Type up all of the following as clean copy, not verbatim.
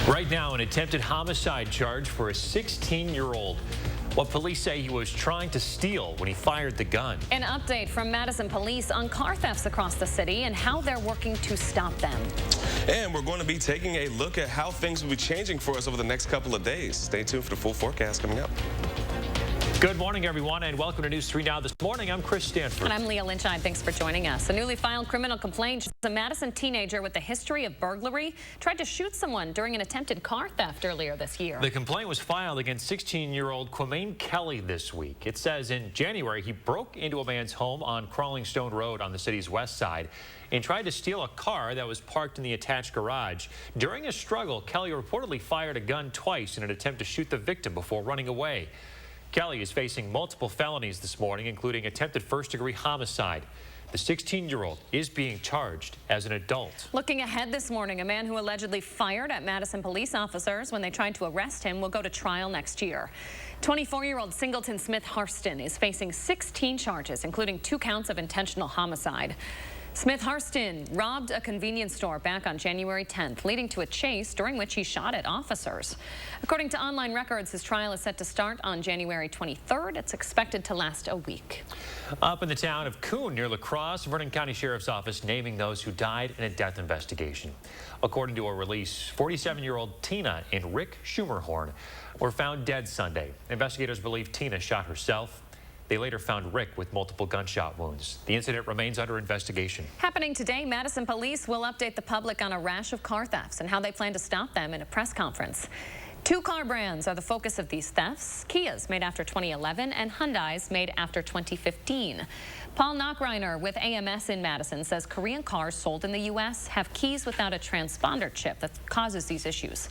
Right now, an attempted homicide charge for a 16-year-old. What police say he was trying to steal when he fired the gun. An update from Madison police on car thefts across the city and how they're working to stop them. And we're going to be taking a look at how things will be changing for us over the next couple of days. Stay tuned for the full forecast coming up. Good morning, everyone, and welcome to News 3 Now this morning. I'm Chris Stanford. And I'm Leah Lynchine. Thanks for joining us. A newly filed criminal complaint. A Madison teenager with a history of burglary tried to shoot someone during an attempted car theft earlier this year. The complaint was filed against 16-year-old Quamaine Kelly this week. It says in January, he broke into a man's home on Crawling Stone Road on the city's west side and tried to steal a car that was parked in the attached garage. During a struggle, Kelly reportedly fired a gun twice in an attempt to shoot the victim before running away. Kelly is facing multiple felonies this morning, including attempted first-degree homicide. The 16-year-old is being charged as an adult. Looking ahead this morning, a man who allegedly fired at Madison police officers when they tried to arrest him will go to trial next year. 24-year-old Singleton Smith Harston is facing 16 charges, including 2 counts of intentional homicide. Smith Harston robbed a convenience store back on January 10th, leading to a chase during which he shot at officers. According to online records, his trial is set to start on January 23rd. It's expected to last a week. Up in the town of Coon near La Crosse, Vernon County Sheriff's Office naming those who died in a death investigation. According to a release, 47-year-old Tina and Rick Schermerhorn were found dead Sunday. Investigators believe Tina shot herself. They later found Rick with multiple gunshot wounds. The incident remains under investigation. Happening today, Madison police will update the public on a rash of car thefts and how they plan to stop them in a press conference. 2 car brands are the focus of these thefts: Kias made after 2011 and Hyundais made after 2015. Paul Knockreiner with AMS in Madison says Korean cars sold in the U.S. have keys without a transponder chip that causes these issues.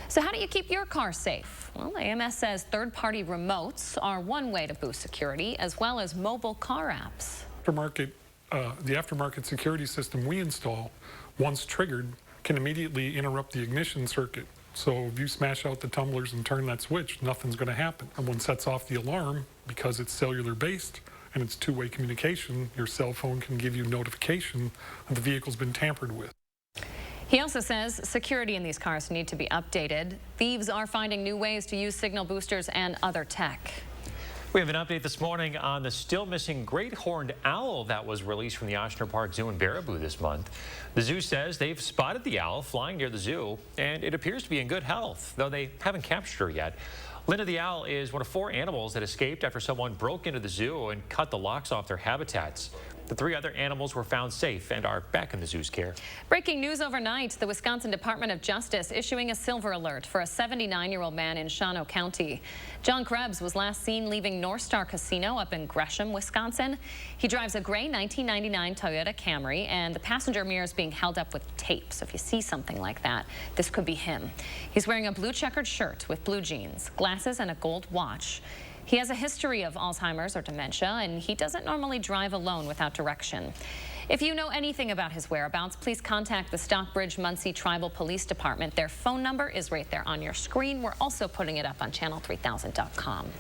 So how do you keep your car safe? Well, AMS says third-party remotes are one way to boost security, as well as mobile car apps. The aftermarket security system we install, once triggered, can immediately interrupt the ignition circuit. So if you smash out the tumblers and turn that switch, nothing's going to happen. And when it sets off the alarm, because it's cellular-based and it's two-way communication, your cell phone can give you notification that the vehicle's been tampered with. He also says security in these cars need to be updated. Thieves are finding new ways to use signal boosters and other tech. We have an update this morning on the still missing great horned owl that was released from the Ochsner Park Zoo in Baraboo this month. The zoo says they've spotted the owl flying near the zoo, and it appears to be in good health, though they haven't captured her yet. Linda the owl is one of 4 animals that escaped after someone broke into the zoo and cut the locks off their habitats. The 3 other animals were found safe and are back in the zoo's care. Breaking news overnight, the Wisconsin Department of Justice issuing a silver alert for a 79-year-old man in Shawano County. John Krebs was last seen leaving North Star Casino up in Gresham, Wisconsin. He drives a gray 1999 Toyota Camry, and the passenger mirror is being held up with tape. So if you see something like that, this could be him. He's wearing a blue checkered shirt with blue jeans, glasses, and a gold watch. He has a history of Alzheimer's or dementia, and he doesn't normally drive alone without direction. If you know anything about his whereabouts, please contact the Stockbridge-Muncie Tribal Police Department. Their phone number is right there on your screen. We're also putting it up on channel3000.com.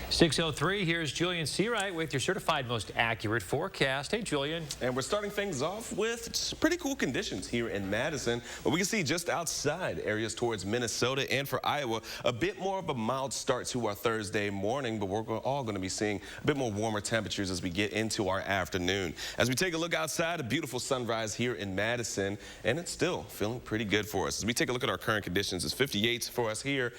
6:03, here's Julian Seawright with your certified most accurate forecast. Hey, Julian. And we're starting things off with pretty cool conditions here in Madison. But we can see just outside areas towards Minnesota and for Iowa, a bit more of a mild start to our Thursday morning, but we're all going to be seeing a bit more warmer temperatures as we get into our afternoon. As we take a look outside, a beautiful sunrise here in Madison, and it's still feeling pretty good for us. As we take a look at our current conditions, it's 58 for us here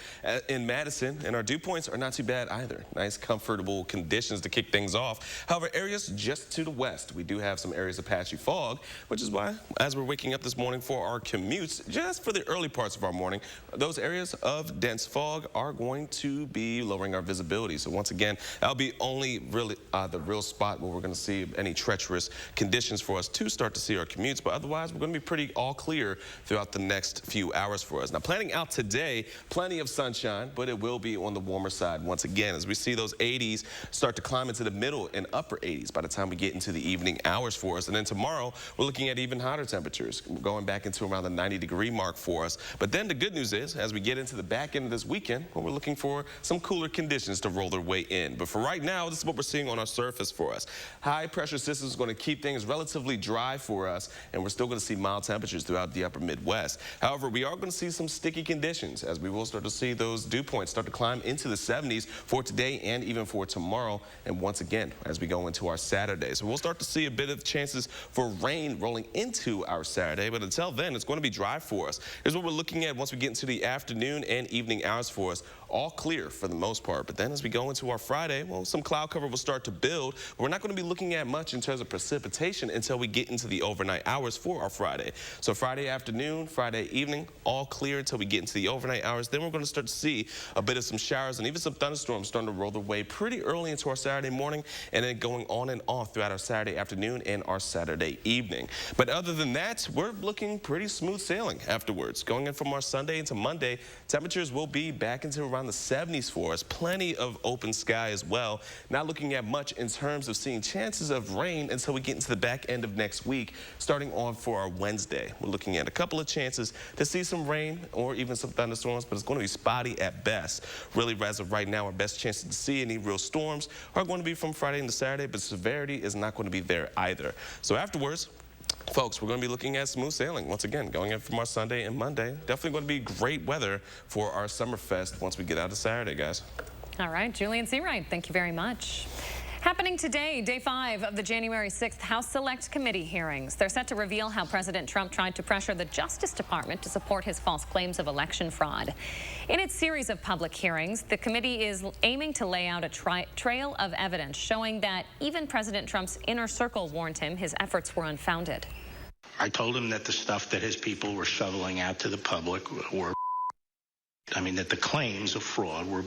in Madison, and our dew points are not too bad either. Nice, comfortable conditions to kick things off. However, areas just to the west, we do have some areas of patchy fog, which is why, as we're waking up this morning for our commutes, just for the early parts of our morning, those areas of dense fog are going to be lowering our visibility. So once again, that'll be only really the real spot where we're going to see any treacherous conditions for us to start to see our commutes, but otherwise we're going to be pretty all clear throughout the next few hours for us. Now, planning out today, plenty of sunshine, but it will be on the warmer side once again as we see those 80s start to climb into the middle and upper 80s by the time we get into the evening hours for us. And then tomorrow we're looking at even hotter temperatures, going back into around the 90-degree mark for us. But then the good news is, as we get into the back end of this weekend, well, we're looking for some cooler conditions to roll their way in. But for right now, this is what we're seeing on our surface for us. High pressure system is going to keep things relatively relatively dry for us, and we're still going to see mild temperatures throughout the upper Midwest. However, we are going to see some sticky conditions as we will start to see those dew points start to climb into the 70s for today and even for tomorrow. And once again, as we go into our Saturday. So we'll start to see a bit of chances for rain rolling into our Saturday. But until then, it's going to be dry for us. Here's what we're looking at once we get into the afternoon and evening hours for us. All clear for the most part. But then as we go into our Friday, well, some cloud cover will start to build. But we're not going to be looking at much in terms of precipitation until we get into the overnight hours for our Friday. So Friday afternoon, Friday evening, all clear until we get into the overnight hours. Then we're going to start to see a bit of some showers and even some thunderstorms starting to roll their way pretty early into our Saturday morning and then going on and off throughout our Saturday afternoon and our Saturday evening. But other than that, we're looking pretty smooth sailing afterwards. Going in from our Sunday into Monday, temperatures will be back into around the 70s for us. Plenty of open sky as well. Not looking at much in terms of seeing chances of rain until we get into the back end of next week, starting on for our Wednesday. We're looking at a couple of chances to see some rain or even some thunderstorms, but it's going to be spotty at best. Really, as of right now, our best chances to see any real storms are going to be from Friday into Saturday, but severity is not going to be there either. So afterwards, folks, we're going to be looking at smooth sailing once again, going in from our Sunday and Monday. Definitely going to be great weather for our Summerfest once we get out of Saturday, guys. All right, Julian Seawright, thank you very much. Happening today, day 5 of the January 6th House Select Committee hearings. They're set to reveal how President Trump tried to pressure the Justice Department to support his false claims of election fraud. In its series of public hearings, the committee is aiming to lay out a trail of evidence showing that even President Trump's inner circle warned him his efforts were unfounded. I told him that the stuff that his people were shoveling out to the public were, that the claims of fraud were.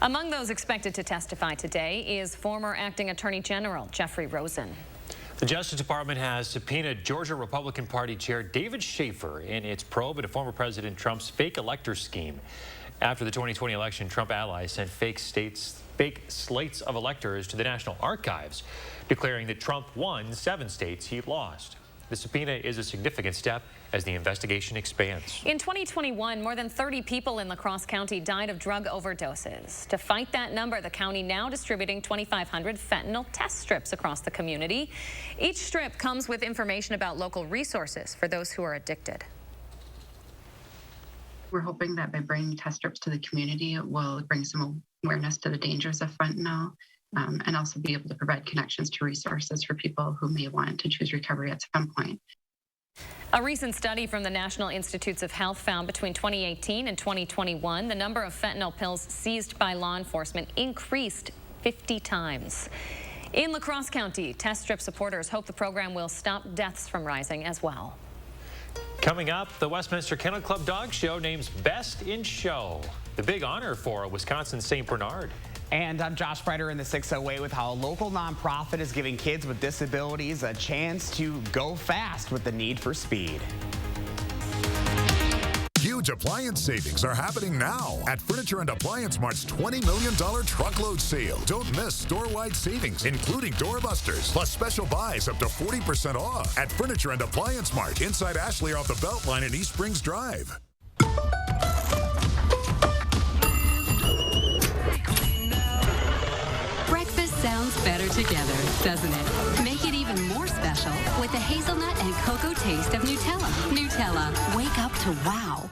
Among those expected to testify today is former Acting Attorney General Jeffrey Rosen. The Justice Department has subpoenaed Georgia Republican Party Chair David Schaefer in its probe into former President Trump's fake elector scheme. After the 2020 election, Trump allies sent fake slates of electors to the National Archives, declaring that Trump won 7 states he lost. The subpoena is a significant step as the investigation expands. In 2021, more than 30 people in La Crosse County died of drug overdoses. To fight that number, the county now distributing 2,500 fentanyl test strips across the community. Each strip comes with information about local resources for those who are addicted. We're hoping that by bringing test strips to the community, it will bring some awareness to the dangers of fentanyl. And also be able to provide connections to resources for people who may want to choose recovery at some point. A recent study from the National Institutes of Health found between 2018 and 2021, the number of fentanyl pills seized by law enforcement increased 50 times. In La Crosse County, test strip supporters hope the program will stop deaths from rising as well. Coming up, the Westminster Kennel Club Dog Show names Best in Show. The big honor for Wisconsin St. Bernard. And I'm Josh Breiter in the 608 with how a local nonprofit is giving kids with disabilities a chance to go fast with the need for speed. Huge appliance savings are happening now at Furniture and Appliance Mart's $20 million truckload sale. Don't miss store-wide savings, including doorbusters, plus special buys up to 40% off at Furniture and Appliance Mart inside Ashley off the Beltline in East Springs Drive. Sounds better together, doesn't it? Make it even more special with the hazelnut and cocoa taste of Nutella. Nutella, wake up to wow.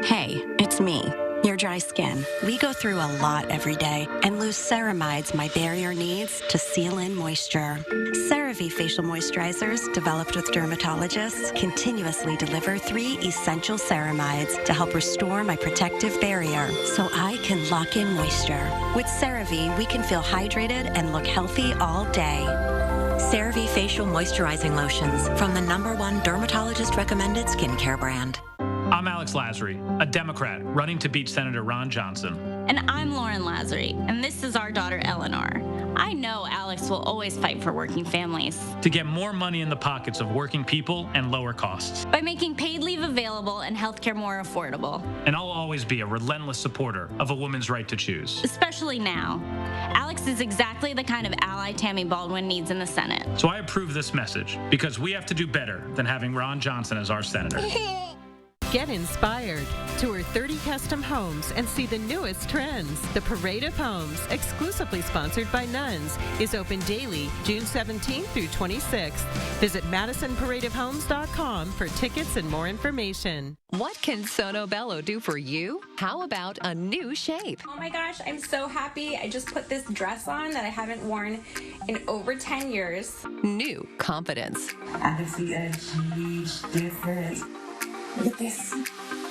Hey, it's me, your dry skin. We go through a lot every day and lose ceramides my barrier needs to seal in moisture. CeraVe facial moisturizers, developed with dermatologists, continuously deliver 3 essential ceramides to help restore my protective barrier so I can lock in moisture. With CeraVe, we can feel hydrated and look healthy all day. CeraVe facial moisturizing lotions from the #1 dermatologist-recommended skincare brand. I'm Alex Lasry, a Democrat running to beat Senator Ron Johnson. And I'm Lauren Lasry, and this is our daughter Eleanor. I know Alex will always fight for working families. To get more money in the pockets of working people and lower costs. By making paid leave available and healthcare more affordable. And I'll always be a relentless supporter of a woman's right to choose. Especially now. Alex is exactly the kind of ally Tammy Baldwin needs in the Senate. So I approve this message because we have to do better than having Ron Johnson as our senator. Get inspired. Tour 30 custom homes and see the newest trends. The Parade of Homes, exclusively sponsored by Nuns, is open daily June 17th through 26th. Visit MadisonParadeOfHomes.com for tickets and more information. What can Sono Bello do for you? How about a new shape? Oh my gosh, I'm so happy. I just put this dress on that I haven't worn in over 10 years. New confidence. I can see a huge difference. Look at this.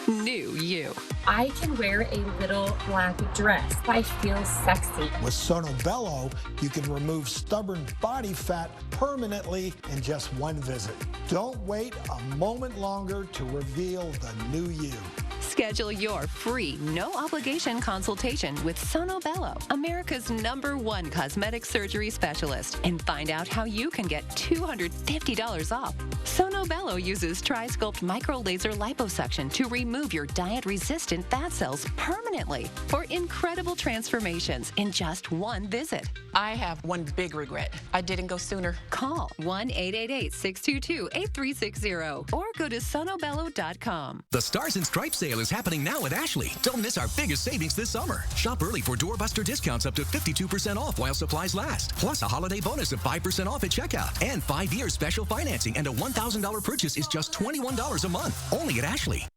New you. I can wear a little black dress. I feel sexy. With Sono Bello, you can remove stubborn body fat permanently in just one visit. Don't wait a moment longer to reveal the new you. Schedule your free, no-obligation consultation with Sono Bello, America's #1 cosmetic surgery specialist, and find out how you can get $250 off. Sono Bello uses Tri-Sculpt micro-laser liposuction to remove your diet-resistant fat cells permanently for incredible transformations in just one visit. I have one big regret. I didn't go sooner. Call 1-888-622-8360 or go to sonobello.com. The Stars and Stripes sale is happening now at Ashley. Don't miss our biggest savings this summer. Shop early for doorbuster discounts up to 52% off while supplies last. Plus a holiday bonus of 5% off at checkout. And 5 years special financing, and a $1,000 purchase is just $21 a month. Only at Ashley.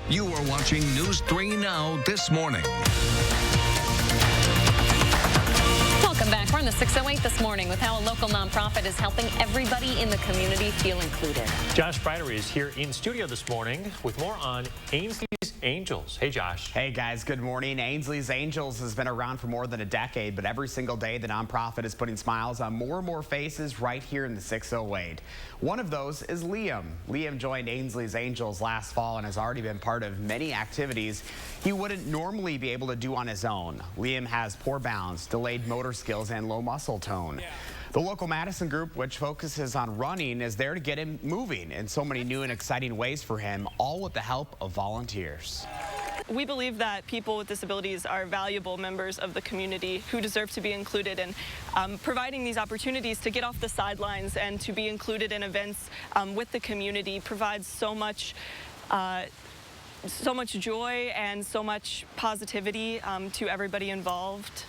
You are watching News 3 Now this morning. Welcome back. We're on the 608 this morning with how a local nonprofit is helping everybody in the community feel included. Josh Breider is here in studio this morning with more on Ainsley's Angels. Hey, Josh. Hey, guys. Good morning. Ainsley's Angels has been around for more than a decade, but every single day the nonprofit is putting smiles on more and more faces right here in the 608. One of those is Liam. Liam joined Ainsley's Angels last fall and has already been part of many activities he wouldn't normally be able to do on his own. Liam has poor balance, delayed motor skills, and low muscle tone. The local Madison group, which focuses on running, is there to get him moving in so many new and exciting ways for him, all with the help of volunteers. We believe that people with disabilities are valuable members of the community who deserve to be included, and providing these opportunities to get off the sidelines and to be included in events with the community provides so much joy and so much positivity to everybody involved.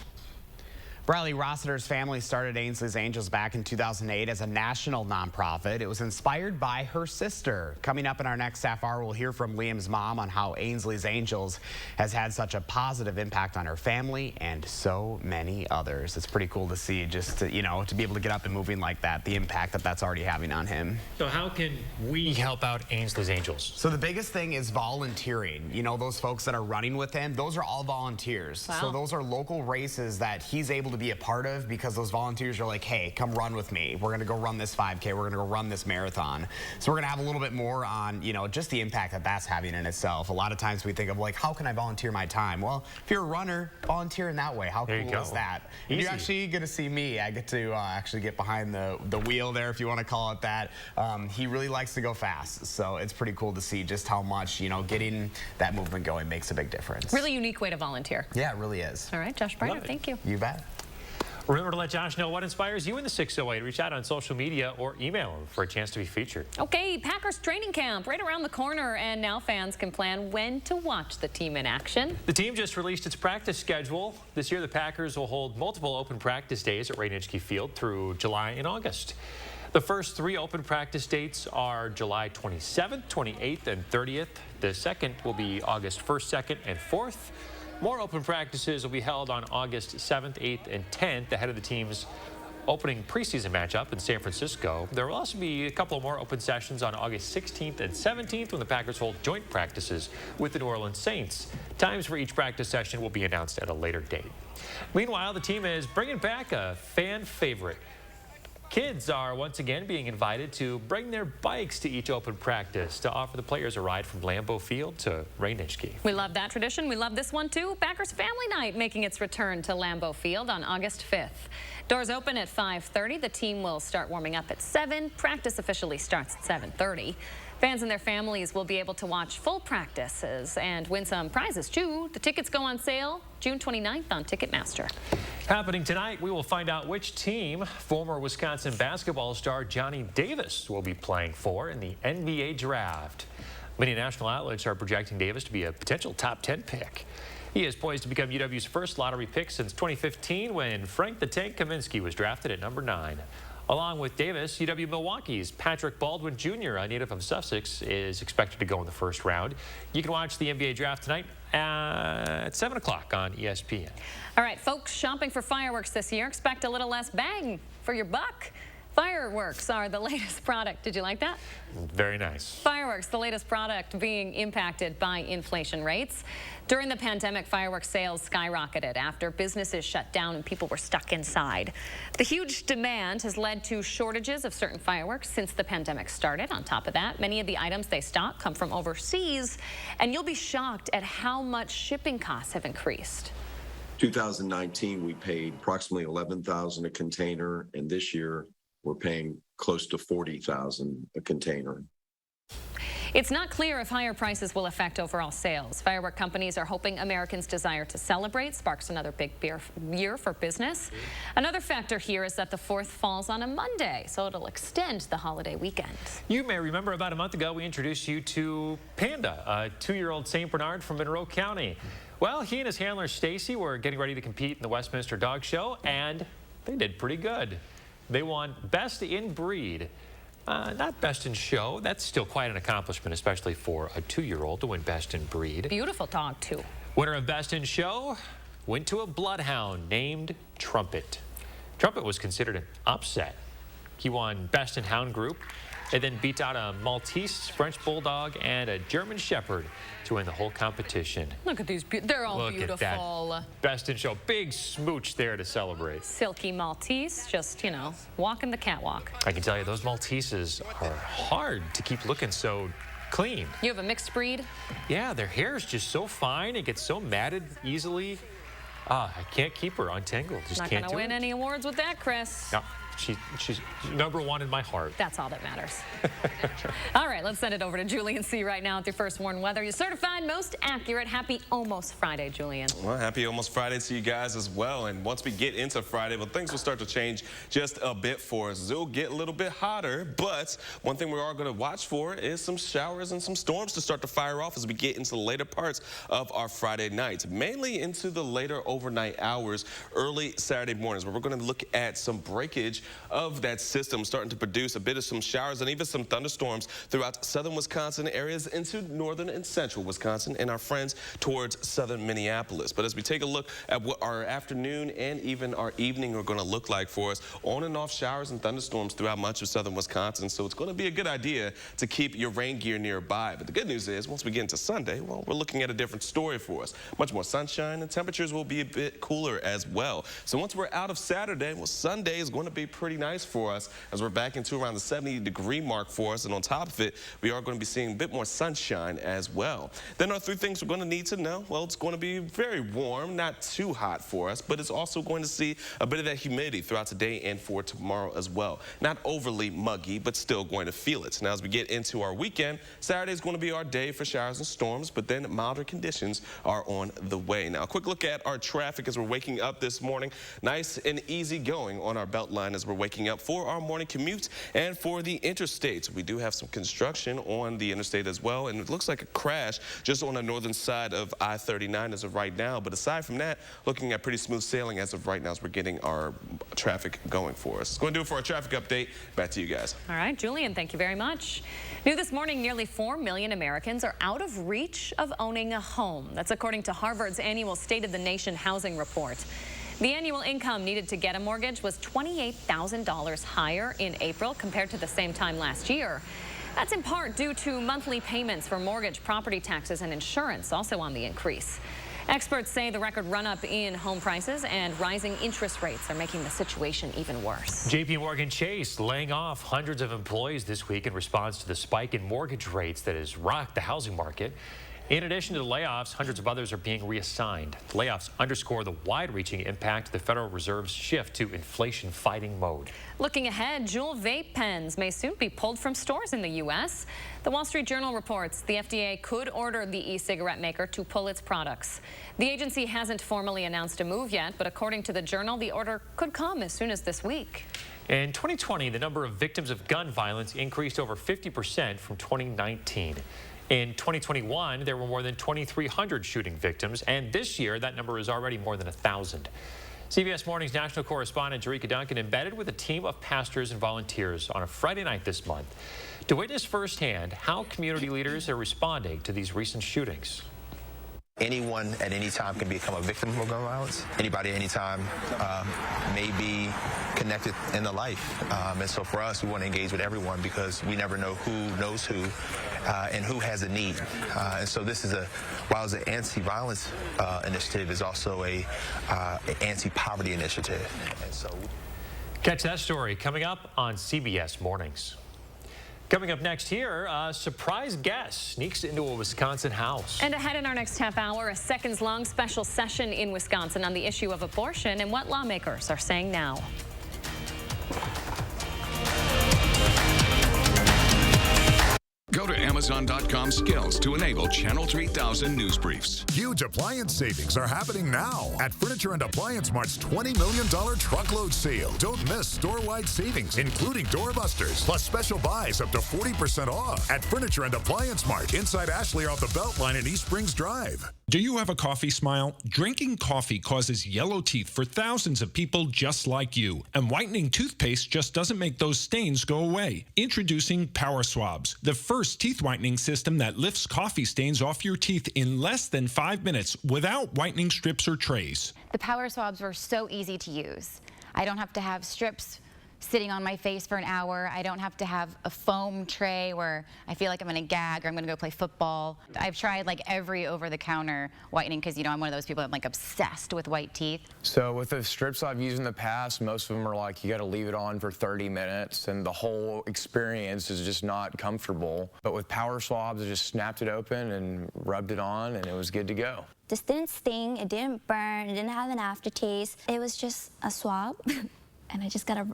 Bradley Rossiter's family started Ainsley's Angels back in 2008 as a national nonprofit. It was inspired by her sister. Coming up in our next half hour, we'll hear from Liam's mom on how Ainsley's Angels has had such a positive impact on her family and so many others. It's pretty cool to see, just to, to be able to get up and moving like that, the impact that that's already having on him. So how can we help out Ainsley's Angels? So the biggest thing is volunteering. Those folks that are running with him, those are all volunteers. Wow. So those are local races that he's able to be a part of because those volunteers are like, hey, come run with me. We're going to go run this 5K. We're going to go run this marathon. So we're going to have a little bit more on, just the impact that that's having in itself. A lot of times we think of like, how can I volunteer my time? Well, if you're a runner, volunteer in that way. How cool is that? And you're actually going to see me. I get to actually get behind the wheel there, if you want to call it that. He really likes to go fast. So it's pretty cool to see just how much, getting that movement going makes a big difference. Really unique way to volunteer. Yeah, it really is. All right, Josh Breider, thank you. You bet. Remember to let Josh know what inspires you in the 608. Reach out on social media or email him for a chance to be featured. Okay, Packers training camp right around the corner, and now fans can plan when to watch the team in action. The team just released its practice schedule. This year, the Packers will hold multiple open practice days at Ray-Nitschke Field through July and August. The first 3 open practice dates are July 27th, 28th, and 30th. The second will be August 1st, 2nd, and 4th. More open practices will be held on August 7th, 8th, and 10th ahead of the team's opening preseason matchup in San Francisco. There will also be a couple of more open sessions on August 16th and 17th when the Packers hold joint practices with the New Orleans Saints. Times for each practice session will be announced at a later date. Meanwhile, the team is bringing back a fan favorite. Kids are once again being invited to bring their bikes to each open practice to offer the players a ride from Lambeau Field to Ray-Nitschke. We love that tradition. We love this one too. Packers Family Night making its return to Lambeau Field on August 5th. Doors open at 5:30. The team will start warming up at 7. Practice officially starts at 7:30. Fans and their families will be able to watch full practices and win some prizes, too. The tickets go on sale June 29th on Ticketmaster. Happening tonight, we will find out which team former Wisconsin basketball star Johnny Davis will be playing for in the NBA draft. Many national outlets are projecting Davis to be a potential top 10 pick. He is poised to become UW's first lottery pick since 2015 when Frank the Tank Kaminsky was drafted at number 9. Along with Davis, UW Milwaukee's Patrick Baldwin Jr., a native of Sussex, is expected to go in the first round. You can watch the NBA draft tonight at 7 o'clock on ESPN. All right, folks shopping for fireworks this year, expect a little less bang for your buck. Fireworks are the latest product. Did you like that? Very nice. Fireworks, the latest product being impacted by inflation rates. During the pandemic, fireworks sales skyrocketed after businesses shut down and people were stuck inside. The huge demand has led to shortages of certain fireworks since the pandemic started. On top of that, many of the items they stock come from overseas, and you'll be shocked at how much shipping costs have increased. 2019, we paid approximately $11,000 a container, and this year we're paying close to $40,000 a container. It's not clear if higher prices will affect overall sales. Firework companies are hoping Americans' desire to celebrate sparks another big year for business. Another factor here is that the 4th falls on a Monday, so it'll extend the holiday weekend. You may remember about a month ago we introduced you to Panda, a 2-year-old St. Bernard from Monroe County. Well, he and his handler Stacy were getting ready to compete in the Westminster Dog Show, and they did pretty good. They won Best in Breed. Not Best in Show. That's still quite an accomplishment, especially for a 2-year-old to win Best in Breed. Beautiful dog, too. Winner of Best in Show went to a bloodhound named Trumpet. Trumpet was considered an upset. He won Best in Hound Group and then beat out a Maltese, French Bulldog, and a German Shepherd to win the whole competition. Look at these. They're all beautiful. Look at that. Best in Show. Big smooch there to celebrate. Silky Maltese, just, you know, walking the catwalk. I can tell you, those Malteses are hard to keep looking so clean. You have a mixed breed? Yeah, their hair is just so fine. It gets so matted easily. I can't keep her untangled. Just Not can't gonna win any awards with that, Chris. No. She's number 1 in my heart. That's all that matters. All right, let's send it over to Julian C. right now with your first warn weather. You're certified most accurate. Happy almost Friday, Julian. Well, happy almost Friday to you guys as well. And once we get into Friday, well, things will start to change just a bit for us. It'll get a little bit hotter, but one thing we are going to watch for is some showers and some storms to start to fire off as we get into the later parts of our Friday nights, mainly into the later overnight hours, early Saturday mornings, where we're going to look at some breakage of that system starting to produce a bit of some showers and even some thunderstorms throughout southern Wisconsin areas into northern and central Wisconsin and our friends towards southern Minneapolis. But as we take a look at what our afternoon and even our evening are going to look like for us, on and off showers and thunderstorms throughout much of southern Wisconsin. So it's going to be a good idea to keep your rain gear nearby. But the good news is once we get into Sunday, well, we're looking at a different story for us. Much more sunshine and temperatures will be a bit cooler as well. So once we're out of Saturday, well, Sunday is going to be pretty nice for us as we're back into around the 70-degree mark for us. And on top of it, we are going to be seeing a bit more sunshine as well. Then our 3 things we're going to need to know. Well, it's going to be very warm, not too hot for us, but it's also going to see a bit of that humidity throughout today and for tomorrow as well. Not overly muggy, but still going to feel it. Now, as we get into our weekend, Saturday is going to be our day for showers and storms, but then milder conditions are on the way. Now, a quick look at our traffic as we're waking up this morning. Nice and easy going on our belt line as we're waking up for our morning commute and for the interstates. We do have some construction on the interstate as well, and it looks like a crash just on the northern side of I-39 as of right now. But aside from that, looking at pretty smooth sailing as of right now as we're getting our traffic going for us. It's going to do it for our traffic update. Back to you guys. All right, Julian, thank you very much. New this morning, nearly 4 million Americans are out of reach of owning a home. That's according to Harvard's annual State of the Nation housing report. The annual income needed to get a mortgage was $28,000 higher in April compared to the same time last year. That's in part due to monthly payments for mortgage, property taxes, and insurance also on the increase. Experts say the record run-up in home prices and rising interest rates are making the situation even worse. JP Morgan Chase laying off hundreds of employees this week in response to the spike in mortgage rates that has rocked the housing market. In addition to the layoffs, hundreds of others are being reassigned. The layoffs underscore the wide-reaching impact of the Federal Reserve's shift to inflation-fighting mode. Looking ahead, Juul vape pens may soon be pulled from stores in the U.S. The Wall Street Journal reports the FDA could order the e-cigarette maker to pull its products. The agency hasn't formally announced a move yet, but according to the Journal, the order could come as soon as this week. In 2020, the number of victims of gun violence increased over 50% from 2019. In 2021, there were more than 2,300 shooting victims, and this year that number is already more than 1,000. CBS Morning's national correspondent Jerika Duncan embedded with a team of pastors and volunteers on a Friday night this month to witness firsthand how community leaders are responding to these recent shootings. Anyone at any time can become a victim of gun violence. Anybody at any time may be connected in the life. And so for us, we want to engage with everyone because we never know who knows who and who has a need. And so this is while it's an anti-violence initiative, is also a anti-poverty initiative. And so catch that story coming up on CBS Mornings. Coming up next here, a surprise guest sneaks into a Wisconsin house. And ahead in our next half hour, a seconds-long special session in Wisconsin on the issue of abortion and what lawmakers are saying now. Go to Amazon.com/skills to enable Channel 3000 news briefs. Huge appliance savings are happening now at Furniture and Appliance Mart's $20 million truckload sale. Don't miss store-wide savings, including doorbusters, plus special buys up to 40% off at Furniture and Appliance Mart inside Ashley off the Beltline in East Springs Drive. Do you have a coffee smile? Drinking coffee causes yellow teeth for thousands of people just like you. And whitening toothpaste just doesn't make those stains go away. Introducing Power Swabs, the first teeth whitening system that lifts coffee stains off your teeth in less than 5 minutes without whitening strips or trays. The Power Swabs were so easy to use. I don't have to have strips sitting on my face for an hour. I don't have to have a foam tray where I feel like I'm going to gag or I'm going to go play football. I've tried like every over-the-counter whitening because, you know, I'm one of those people that's like obsessed with white teeth. So with the strips I've used in the past, most of them are like you got to leave it on for 30 minutes and the whole experience is just not comfortable. But with Power Swabs, I just snapped it open and rubbed it on and it was good to go. This didn't sting, it didn't burn, it didn't have an aftertaste. It was just a swab and I just got to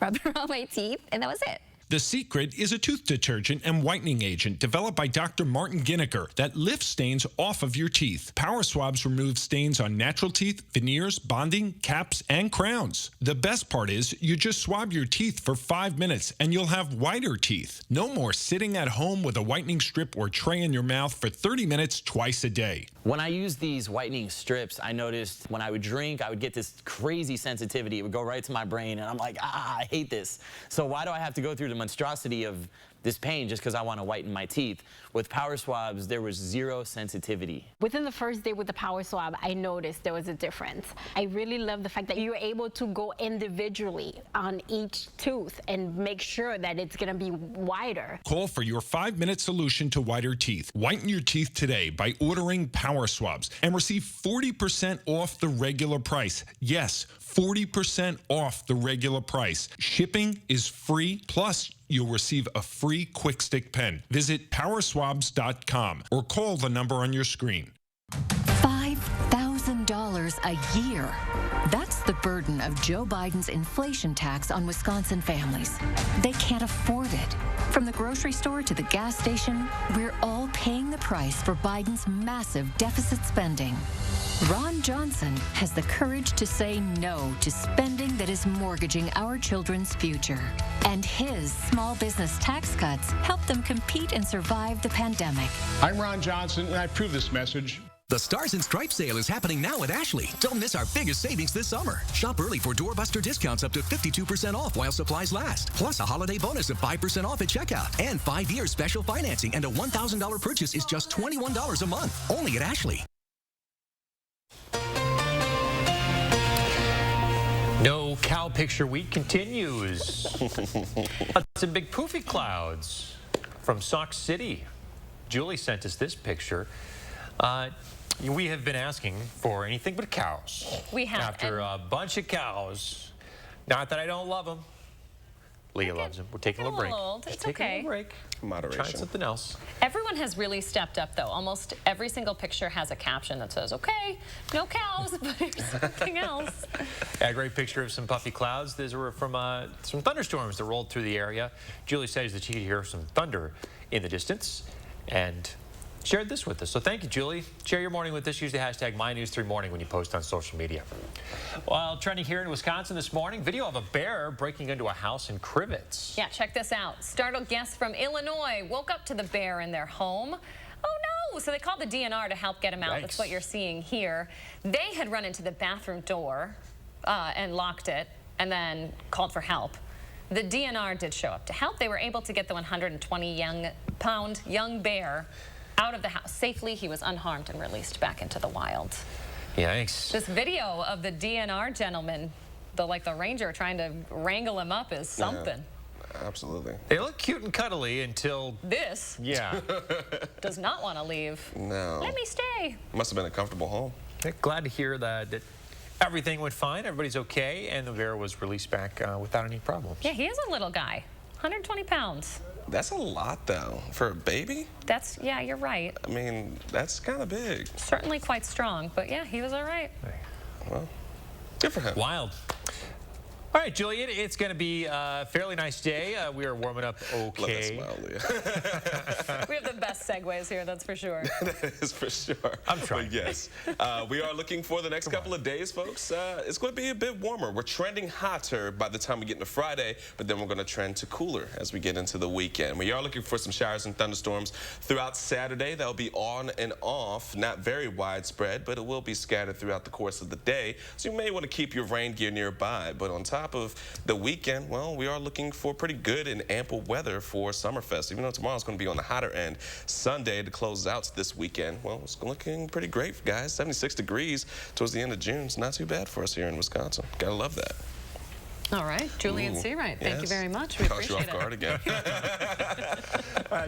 rub it on my teeth, and that was it. The Secret is a tooth detergent and whitening agent developed by Dr. Martin Ginniker that lifts stains off of your teeth. Power Swabs remove stains on natural teeth, veneers, bonding, caps, and crowns. The best part is you just swab your teeth for 5 minutes and you'll have whiter teeth. No more sitting at home with a whitening strip or tray in your mouth for 30 minutes twice a day. When I use these whitening strips, I noticed when I would drink, I would get this crazy sensitivity. It would go right to my brain, and I'm like, I hate this. So why do I have to go through the monstrosity of this pain just because I want to whiten my teeth? With Power Swabs, there was zero sensitivity. Within the first day with the Power Swab, I noticed there was a difference. I really love the fact that you're able to go individually on each tooth and make sure that it's going to be wider. Call for your 5-minute solution to whiter teeth. Whiten your teeth today by ordering Power Swabs and receive 40% off the regular price. Yes, 40% off the regular price. Shipping is free, plus you'll receive a free Quick Stick pen. Visit powerswabs.com or call the number on your screen. $5,000 a year. That's the burden of Joe Biden's inflation tax on Wisconsin families. They can't afford it. From the grocery store to the gas station, we're all paying the price for Biden's massive deficit spending. Ron Johnson has the courage to say no to spending that is mortgaging our children's future. And his small business tax cuts help them compete and survive the pandemic. I'm Ron Johnson, and I approve this message. The Stars and Stripes sale is happening now at Ashley. Don't miss our biggest savings this summer. Shop early for doorbuster discounts up to 52% off while supplies last. Plus a holiday bonus of 5% off at checkout. And 5-year special financing, and a $1,000 purchase is just $21 a month. Only at Ashley. No Cow Picture Week continues. Some big poofy clouds from Sauk City. Julie sent us this picture. We have been asking for anything but cows. We have. After a bunch of cows. Not that I don't love them. Leah loves him. We're taking a little break. It's taking a okay. little break. Moderation. Trying something else. Everyone has really stepped up, though. Almost every single picture has a caption that says, okay, no cows, but here's something else. A great picture of some puffy clouds. These were from some thunderstorms that rolled through the area. Julie says that she could hear some thunder in the distance and shared this with us. So thank you, Julie. Share your morning with us. Use the hashtag MyNews3Morning when you post on social media. While trending here in Wisconsin this morning, video of a bear breaking into a house in Crivets. Yeah, check this out. Startled guests from Illinois woke up to the bear in their home. Oh no! So they called the DNR to help get him out. Yikes. That's what you're seeing here. They had run into the bathroom door and locked it and then called for help. The DNR did show up to help. They were able to get the 120-pound young bear out of the house safely. He was unharmed and released back into the wild. Yikes. This video of the DNR gentleman, the ranger trying to wrangle him up is something. Yeah, absolutely. They look cute and cuddly until... This Yeah. does not want to leave. No. Let me stay. Must have been a comfortable home. Glad to hear that everything went fine, everybody's okay, and the bear was released back without any problems. Yeah, he is a little guy. 120 pounds. That's a lot, though, for a baby. That's, yeah, you're right. I mean, that's kind of big. Certainly quite strong, but yeah, he was all right. Well, good for him. Wild. All right, Julian, it's going to be a fairly nice day. We are warming up okay. Love that smile, Leah. We have the best segues here, that's for sure. That is for sure. I'm trying. But yes, we are looking for the next couple of days, folks. It's going to be a bit warmer. We're trending hotter by the time we get into Friday, but then we're going to trend to cooler as we get into the weekend. We are looking for some showers and thunderstorms throughout Saturday. They'll be on and off, not very widespread, but it will be scattered throughout the course of the day. So you may want to keep your rain gear nearby. But on top of the weekend, well, we are looking for pretty good and ample weather for Summerfest. Even though tomorrow's going to be on the hotter end, Sunday to close out this weekend, well, it's looking pretty great, guys. 76 degrees towards the end of June. It's not too bad for us here in Wisconsin. Gotta love that. All right, Julian Seawright, thank you very much. We Caught you appreciate off guard again.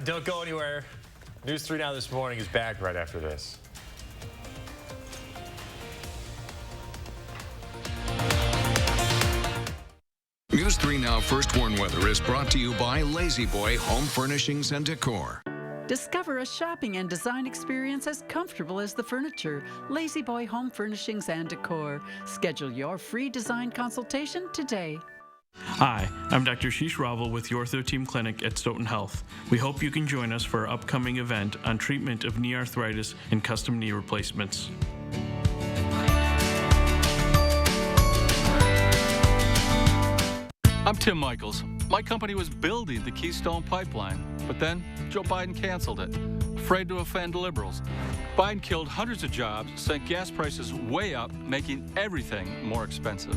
Don't go anywhere. News 3 Now this morning is back right after this. News 3 Now First Warn Weather is brought to you by Lazy Boy Home Furnishings and Decor. Discover a shopping and design experience as comfortable as the furniture. Lazy Boy Home Furnishings and Decor. Schedule your free design consultation today. Hi, I'm Dr. Sheesh Raval with your Ortho Team Clinic at Stoughton Health. We hope you can join us for our upcoming event on treatment of knee arthritis and custom knee replacements. I'm Tim Michaels. My company was building the Keystone Pipeline, but then Joe Biden canceled it, afraid to offend liberals. Biden killed hundreds of jobs, sent gas prices way up, making everything more expensive.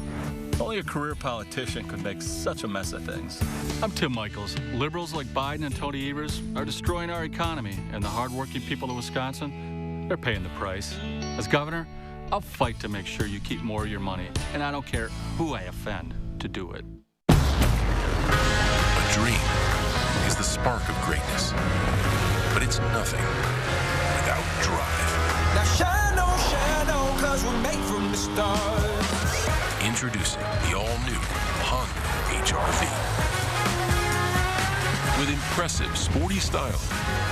Only a career politician could make such a mess of things. I'm Tim Michaels. Liberals like Biden and Tony Evers are destroying our economy, and the hardworking people of Wisconsin, they're paying the price. As governor, I'll fight to make sure you keep more of your money, and I don't care who I offend to do it. A dream is the spark of greatness, but it's nothing without drive. Now shine on, cause we're made from the stars. Introducing the all-new Honda HR-V. With impressive sporty style,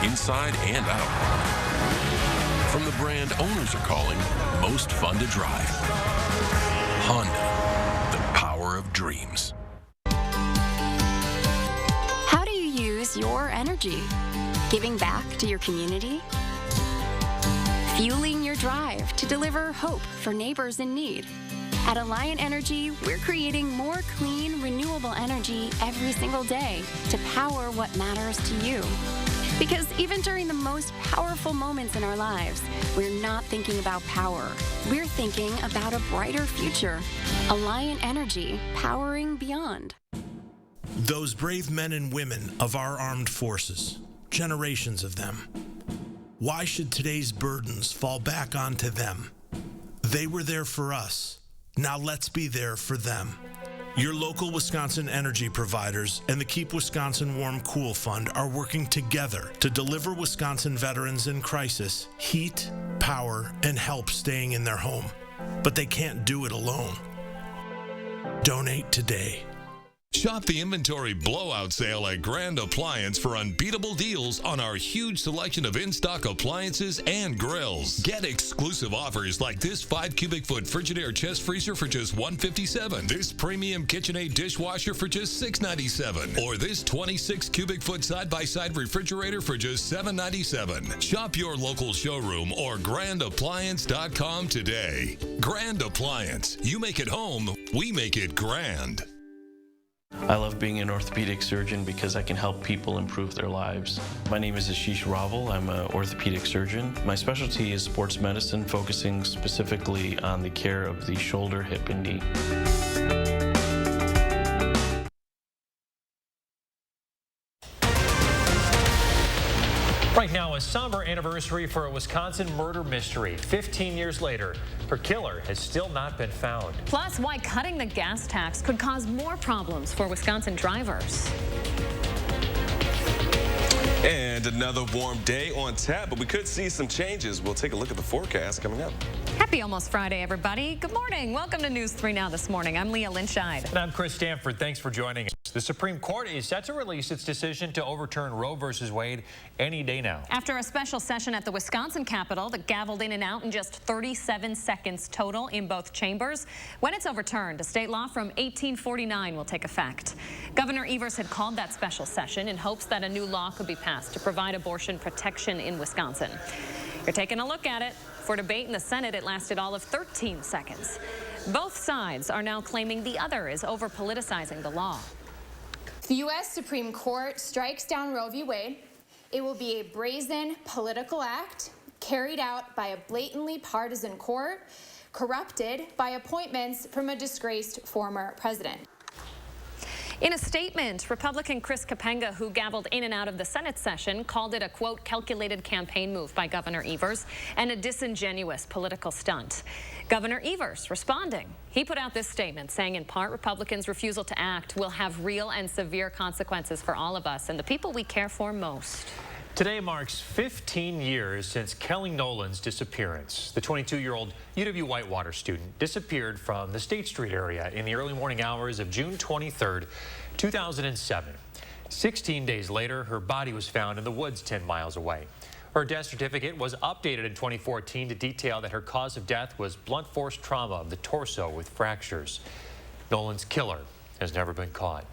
inside and out. From the brand owners are calling most fun to drive. Honda, the power of dreams. How do you use your energy? Giving back to your community? Fueling your drive to deliver hope for neighbors in need? At Alliant Energy, we're creating more clean, renewable energy every single day to power what matters to you. Because even during the most powerful moments in our lives, we're not thinking about power. We're thinking about a brighter future. Alliant Energy, powering beyond. Those brave men and women of our armed forces, generations of them. Why should today's burdens fall back onto them? They were there for us. Now let's be there for them. Your local Wisconsin energy providers and the Keep Wisconsin Warm Cool Fund are working together to deliver Wisconsin veterans in crisis heat, power, and help staying in their home. But they can't do it alone. Donate today. Shop the inventory blowout sale at Grand Appliance for unbeatable deals on our huge selection of in-stock appliances and grills. Get exclusive offers like this 5 cubic foot Frigidaire chest freezer for just $157, this premium KitchenAid dishwasher for just $697, or this 26 cubic foot side-by-side refrigerator for just $797. Shop your local showroom or grandappliance.com today. Grand Appliance. You make it home, we make it grand. I love being an orthopedic surgeon because I can help people improve their lives. My name is Ashish Raval. I'm an orthopedic surgeon. My specialty is sports medicine, focusing specifically on the care of the shoulder, hip, and knee. Right now, a somber anniversary for a Wisconsin murder mystery. 15 years later, her killer has still not been found. Plus, why cutting the gas tax could cause more problems for Wisconsin drivers. And another warm day on tap, but we could see some changes. We'll take a look at the forecast coming up. Happy almost Friday, everybody. Good morning. Welcome to News 3 Now this morning. I'm Leah Lynchide. And I'm Chris Stanford. Thanks for joining us. The Supreme Court is set to release its decision to overturn Roe v. Wade any day now. After a special session at the Wisconsin Capitol that gavelled in and out in just 37 seconds total in both chambers, when it's overturned, a state law from 1849 will take effect. Governor Evers had called that special session in hopes that a new law could be passed to provide abortion protection in Wisconsin. You're taking a look at it. For debate in the Senate, it lasted all of 13 seconds. Both sides are now claiming the other is over-politicizing the law. The U.S. Supreme Court strikes down Roe v. Wade. It will be a brazen political act carried out by a blatantly partisan court, corrupted by appointments from a disgraced former president. In a statement, Republican Chris Kapenga, who gavelled in and out of the Senate session, called it a, quote, calculated campaign move by Governor Evers and a disingenuous political stunt. Governor Evers responding. He put out this statement saying, in part, Republicans' refusal to act will have real and severe consequences for all of us and the people we care for most. Today marks 15 years since Kelly Nolan's disappearance. The 22-year-old UW-Whitewater student disappeared from the State Street area in the early morning hours of June 23rd, 2007. 16 days later, her body was found in the woods 10 miles away. Her death certificate was updated in 2014 to detail that her cause of death was blunt force trauma of the torso with fractures. Nolan's killer has never been caught.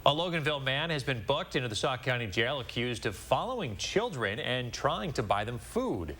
A Loganville man has been booked into the Sauk County Jail accused of following children and trying to buy them food.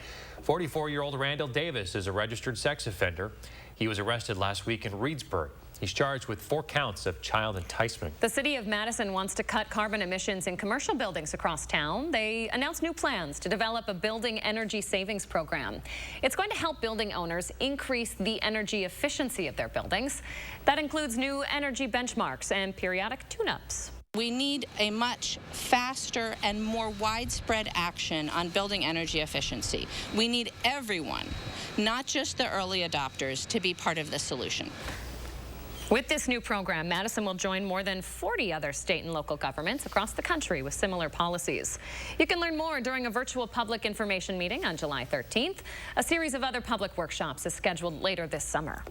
44-year-old Randall Davis is a registered sex offender. He was arrested last week in Reedsburg. He's charged with 4 counts of child enticement. The city of Madison wants to cut carbon emissions in commercial buildings across town. They announced new plans to develop a building energy savings program. It's going to help building owners increase the energy efficiency of their buildings. That includes new energy benchmarks and periodic tune-ups. We need a much faster and more widespread action on building energy efficiency. We need everyone, not just the early adopters, to be part of the solution. With this new program, Madison will join more than 40 other state and local governments across the country with similar policies. You can learn more during a virtual public information meeting on July 13th. A series of other public workshops is scheduled later this summer.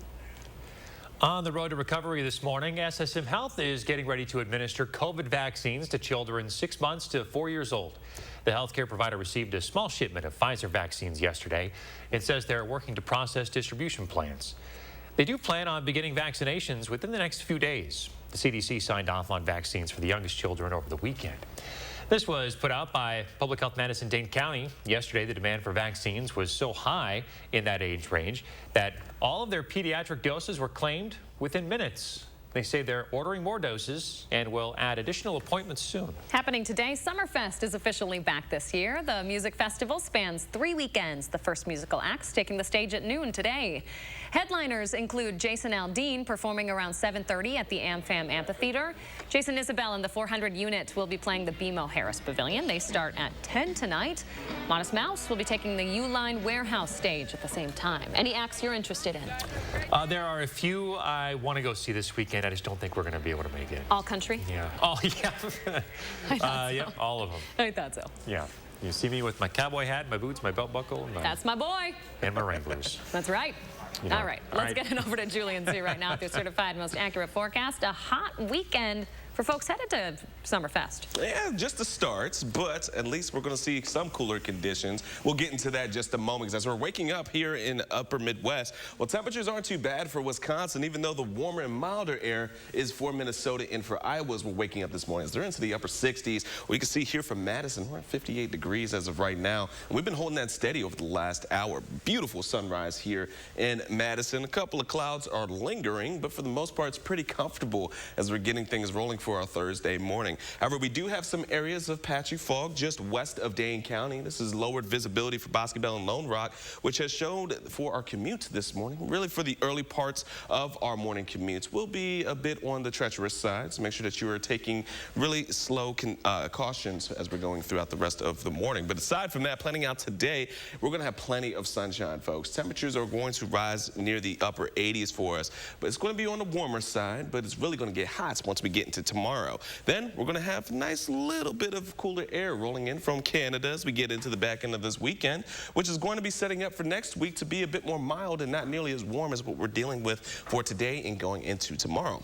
On the road to recovery this morning, SSM Health is getting ready to administer COVID vaccines to children 6 months to 4 years old. The healthcare provider received a small shipment of Pfizer vaccines yesterday. It says they're working to process distribution plans. They do plan on beginning vaccinations within the next few days. The CDC signed off on vaccines for the youngest children over the weekend. This was put out by Public Health Madison-Dane County. Yesterday, the demand for vaccines was so high in that age range that all of their pediatric doses were claimed within minutes. They say they're ordering more doses and will add additional appointments soon. Happening today, Summerfest is officially back this year. The music festival spans 3 weekends. The first musical acts taking the stage at noon today. Headliners include Jason Aldean performing around 7:30 at the AmFam Amphitheater. Jason Isabel and the 400 unit will be playing the BMO Harris Pavilion. They start at 10 tonight. Modest Mouse will be taking the U-Line Warehouse stage at the same time. Any acts you're interested in? There are a few I want to go see this weekend. I just don't think we're going to be able to make it. All country? Yeah. Oh, yeah. Yeah, all of them. I thought so. Yeah. You see me with my cowboy hat, my boots, my belt buckle, and That's my boy. and my Wranglers. That's right. You know. All right, let's get it over to Julian Z right now with your certified most accurate forecast. A hot weekend for folks headed to Summerfest. Yeah, just the starts, but at least we're going to see some cooler conditions. We'll get into that in just a moment, because as we're waking up here in upper Midwest, well, temperatures aren't too bad for Wisconsin, even though the warmer and milder air is for Minnesota and for Iowa as we're waking up this morning. As they're into the upper 60s. We can see here from Madison, we're at 58 degrees as of right now. And we've been holding that steady over the last hour. Beautiful sunrise here in Madison. A couple of clouds are lingering, but for the most part, it's pretty comfortable as we're getting things rolling for our Thursday morning. However, we do have some areas of patchy fog just west of Dane County. This is lowered visibility for Bosque Bell and Lone Rock, which has showed for our commutes this morning. Really, for the early parts of our morning commutes, will be a bit on the treacherous side. So make sure that you are taking really slow cautions as we're going throughout the rest of the morning. But aside from that, planning out today, we're going to have plenty of sunshine, folks. Temperatures are going to rise near the upper 80s for us, but it's going to be on the warmer side, but it's really going to get hot once we get into tomorrow. Then we're going to have a nice little bit of cooler air rolling in from Canada as we get into the back end of this weekend, which is going to be setting up for next week to be a bit more mild and not nearly as warm as what we're dealing with for today and going into tomorrow.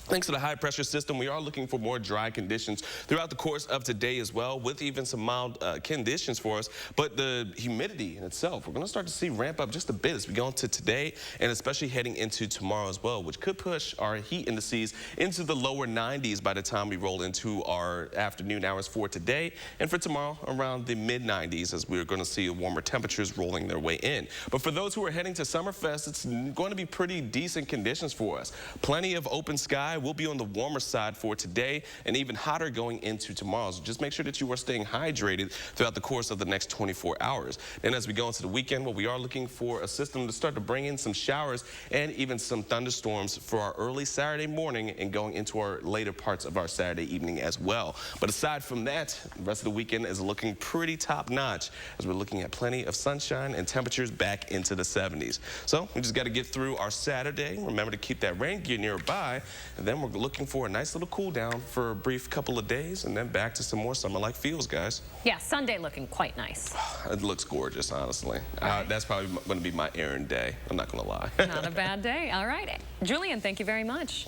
Thanks to the high pressure system, we are looking for more dry conditions throughout the course of today as well, with even some mild conditions for us. But the humidity in itself, we're going to start to see ramp up just a bit as we go into today and especially heading into tomorrow as well, which could push our heat indices into the lower 90s by the time we roll into our afternoon hours for today, and for tomorrow around the mid 90s as we're going to see warmer temperatures rolling their way in. But for those who are heading to Summerfest, it's going to be pretty decent conditions for us. Plenty of open sky. We'll be on the warmer side for today and even hotter going into tomorrow. So just make sure that you are staying hydrated throughout the course of the next 24 hours. Then as we go into the weekend, well, we are looking for a system to start to bring in some showers and even some thunderstorms for our early Saturday morning and going into our later parts of our Saturday evening as well. But aside from that, the rest of the weekend is looking pretty top notch as we're looking at plenty of sunshine and temperatures back into the 70s. So we just got to get through our Saturday. Remember to keep that rain gear nearby. And then we're looking for a nice little cool down for a brief couple of days and then back to some more summer-like feels, guys. Yeah, Sunday looking quite nice. It looks gorgeous, honestly. That's probably going to be my errand day. I'm not going to lie. Not a bad day. All right. Julian, thank you very much.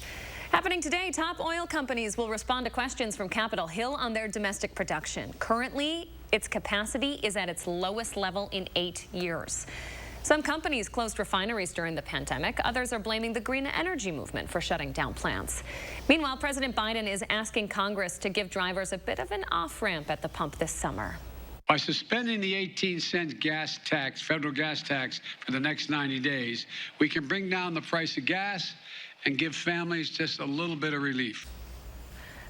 Happening today, top oil companies will respond to questions from Capitol Hill on their domestic production. Currently, its capacity is at its lowest level in 8 years. Some companies closed refineries during the pandemic. Others are blaming the green energy movement for shutting down plants. Meanwhile, President Biden is asking Congress to give drivers a bit of an off-ramp at the pump this summer. By suspending the 18-cent gas tax, federal gas tax, for the next 90 days, we can bring down the price of gas and give families just a little bit of relief.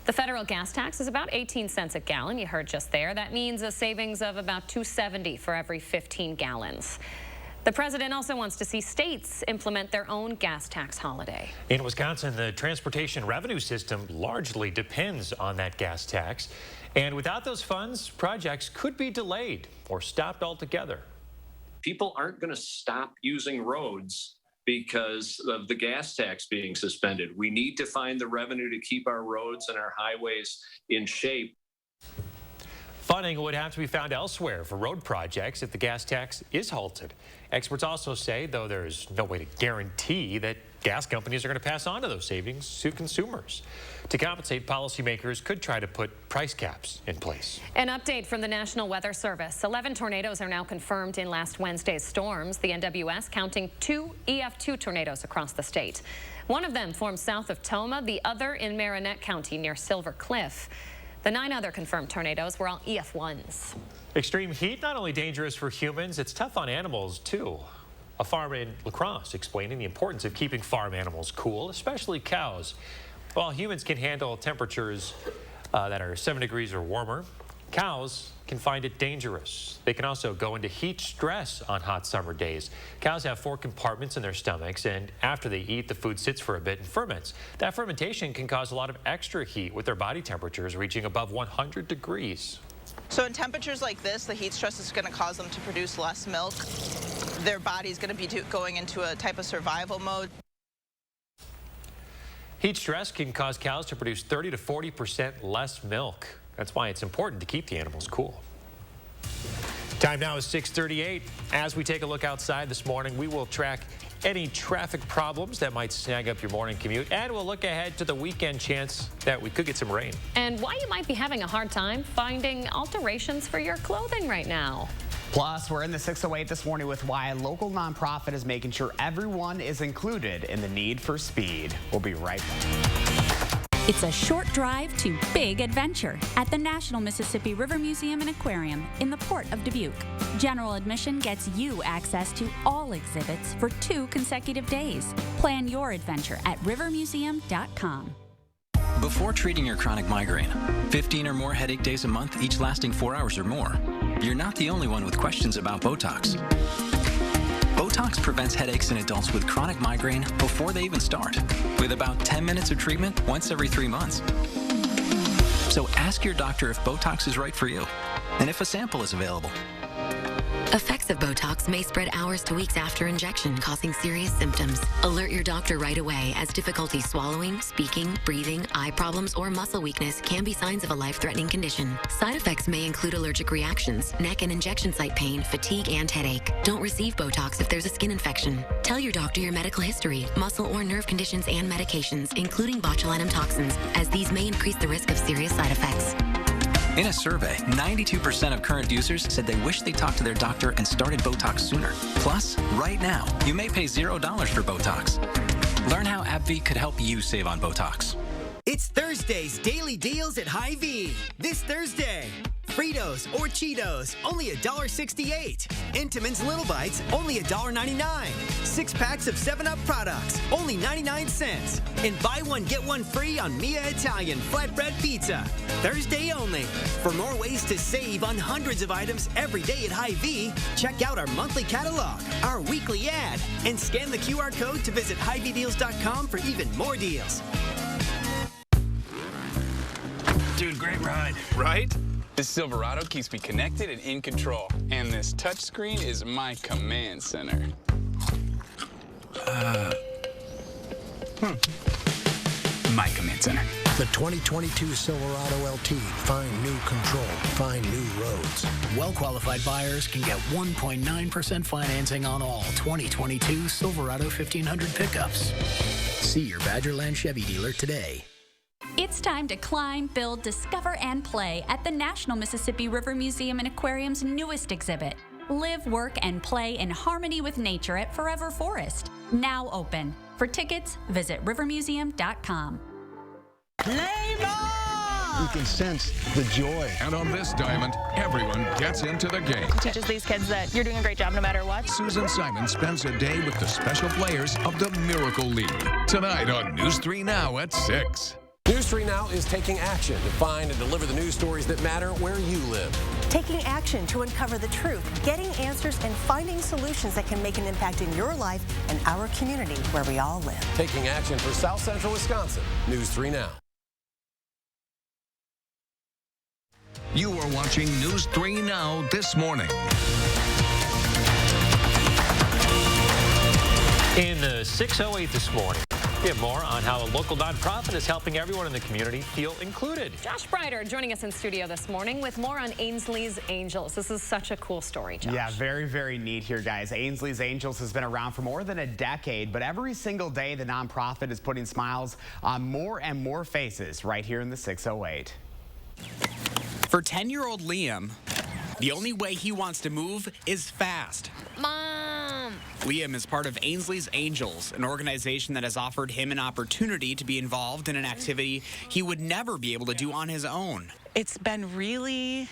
The federal gas tax is about 18 cents a gallon, you heard just there. That means a savings of about $2.70 for every 15 gallons. The president also wants to see states implement their own gas tax holiday. In Wisconsin, the transportation revenue system largely depends on that gas tax. And without those funds, projects could be delayed or stopped altogether. People aren't going to stop using roads because of the gas tax being suspended. We need to find the revenue to keep our roads and our highways in shape. Funding would have to be found elsewhere for road projects if the gas tax is halted. Experts also say, though there's no way to guarantee that gas companies are going to pass on to those savings to consumers. To compensate, policymakers could try to put price caps in place. An update from the National Weather Service. 11 tornadoes are now confirmed in last Wednesday's storms. The NWS counting 2 EF2 tornadoes across the state. One of them formed south of Toma, the other in Marinette County near Silver Cliff. The 9 other confirmed tornadoes were all EF1s. Extreme heat, not only dangerous for humans, it's tough on animals, too. A farm in La Crosse explaining the importance of keeping farm animals cool, especially cows. While humans can handle temperatures that are 7 degrees or warmer, cows can find it dangerous. They can also go into heat stress on hot summer days. Cows have 4 compartments in their stomachs, and after they eat, the food sits for a bit and ferments. That fermentation can cause a lot of extra heat, with their body temperatures reaching above 100 degrees. So in temperatures like this, the heat stress is going to cause them to produce less milk. Their body's going to be going into a type of survival mode. Heat stress can cause cows to produce 30 to 40% less milk. That's why it's important to keep the animals cool. Time now is 6:38. As we take a look outside this morning, we will track any traffic problems that might snag up your morning commute, and we'll look ahead to the weekend chance that we could get some rain. And why you might be having a hard time finding alterations for your clothing right now. Plus, we're in the 608 this morning with why a local nonprofit is making sure everyone is included in the need for speed. We'll be right back. It's a short drive to big adventure at the National Mississippi River Museum and Aquarium in the Port of Dubuque. General admission gets you access to all exhibits for 2 consecutive days. Plan your adventure at rivermuseum.com. Before treating your chronic migraine, 15 or more headache days a month, each lasting 4 hours or more, you're not the only one with questions about Botox. Botox prevents headaches in adults with chronic migraine before they even start, with about 10 minutes of treatment once every 3 months. So ask your doctor if Botox is right for you, and if a sample is available. Effects of Botox may spread hours to weeks after injection, causing serious symptoms. Alert your doctor right away, as difficulty swallowing, speaking, breathing, eye problems, or muscle weakness can be signs of a life-threatening condition. Side effects may include allergic reactions, neck and injection site pain, fatigue, and headache. Don't receive Botox if there's a skin infection. Tell your doctor your medical history, muscle or nerve conditions, and medications, including botulinum toxins, as these may increase the risk of serious side effects. In a survey, 92% of current users said they wish they talked to their doctor and started Botox sooner. Plus, right now, you may pay $0 for Botox. Learn how AbbVie could help you save on Botox. It's Thursday's Daily Deals at Hy-Vee. This Thursday, Fritos or Cheetos, only $1.68. Entenmann's Little Bites, only $1.99. 6 packs of 7-Up products, only 99 cents. And buy one, get one free on Mia Italian Flatbread Pizza. Thursday only. For more ways to save on hundreds of items every day at Hy-Vee, check out our monthly catalog, our weekly ad, and scan the QR code to visit HyVeeDeals.com for even more deals. Dude, great ride. Right? This Silverado keeps me connected and in control. And this touchscreen is my command center. My command center. The 2022 Silverado LT. Find new control. Find new roads. Well-qualified buyers can get 1.9% financing on all 2022 Silverado 1500 pickups. See your Badgerland Chevy dealer today. It's time to climb, build, discover, and play at the National Mississippi River Museum and Aquarium's newest exhibit. Live, work, and play in harmony with nature at Forever Forest. Now open. For tickets, visit rivermuseum.com. Play ball! You can sense the joy. And on this diamond, everyone gets into the game. Teaches these kids that you're doing a great job no matter what. Susan Simon spends a day with the special players of the Miracle League. Tonight on News 3 Now at 6. News 3 Now is taking action to find and deliver the news stories that matter where you live. Taking action to uncover the truth, getting answers, and finding solutions that can make an impact in your life and our community where we all live. Taking action for South Central Wisconsin. News 3 Now. You are watching News 3 Now this morning. In the 608 this morning, we have more on how a local nonprofit is helping everyone in the community feel included. Josh Breider joining us in studio this morning with more on Ainsley's Angels. This is such a cool story, Josh. Yeah, very, very neat here, guys. Ainsley's Angels has been around for more than a decade, but every single day the nonprofit is putting smiles on more and more faces right here in the 608. For 10-year-old Liam, the only way he wants to move is fast. Mom! Liam is part of Ainsley's Angels, an organization that has offered him an opportunity to be involved in an activity he would never be able to do on his own. It's been really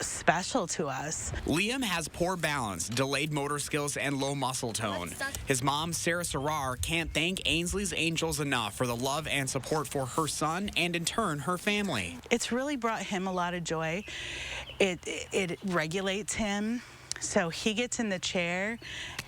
special to us. Liam has poor balance, delayed motor skills, and low muscle tone. His mom, Sarah Sarar, can't thank Ainsley's Angels enough for the love and support for her son and, in turn, her family. It's really brought him a lot of joy. It regulates him, so he gets in the chair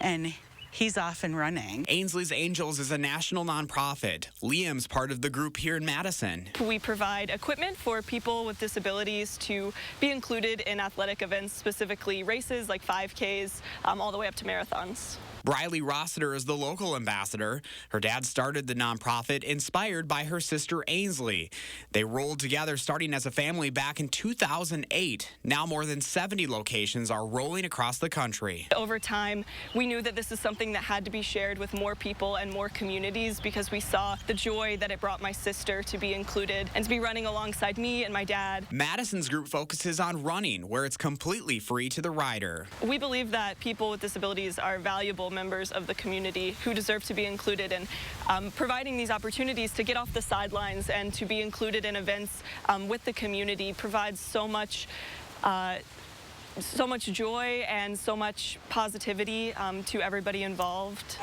and he's off and running. Ainsley's Angels is a national nonprofit. Liam's part of the group here in Madison. We provide equipment for people with disabilities to be included in athletic events, specifically races like 5Ks, all the way up to marathons. Briley Rossiter is the local ambassador. Her dad started the nonprofit inspired by her sister Ainsley. They rolled together starting as a family back in 2008. Now more than 70 locations are rolling across the country. Over time, we knew that this is something that had to be shared with more people and more communities because we saw the joy that it brought my sister to be included and to be running alongside me and my dad. Madison's group focuses on running, where it's completely free to the rider. We believe that people with disabilities are valuable members of the community who deserve to be included, and providing these opportunities to get off the sidelines and to be included in events with the community provides so much joy and so much positivity to everybody involved.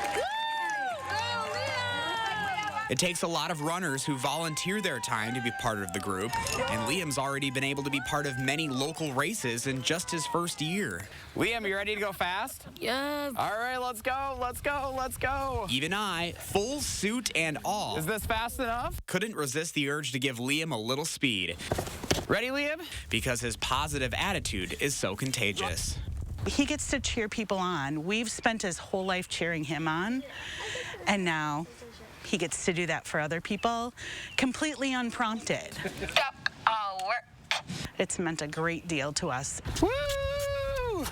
It takes a lot of runners who volunteer their time to be part of the group, and Liam's already been able to be part of many local races in just his first year. Liam, you ready to go fast? Yeah. All right, let's go, let's go, let's go. Even I, full suit and all, is this fast enough? Couldn't resist the urge to give Liam a little speed. Ready, Liam? Because his positive attitude is so contagious. He gets to cheer people on. We've spent his whole life cheering him on, and now he gets to do that for other people, completely unprompted. It's meant a great deal to us. Woo!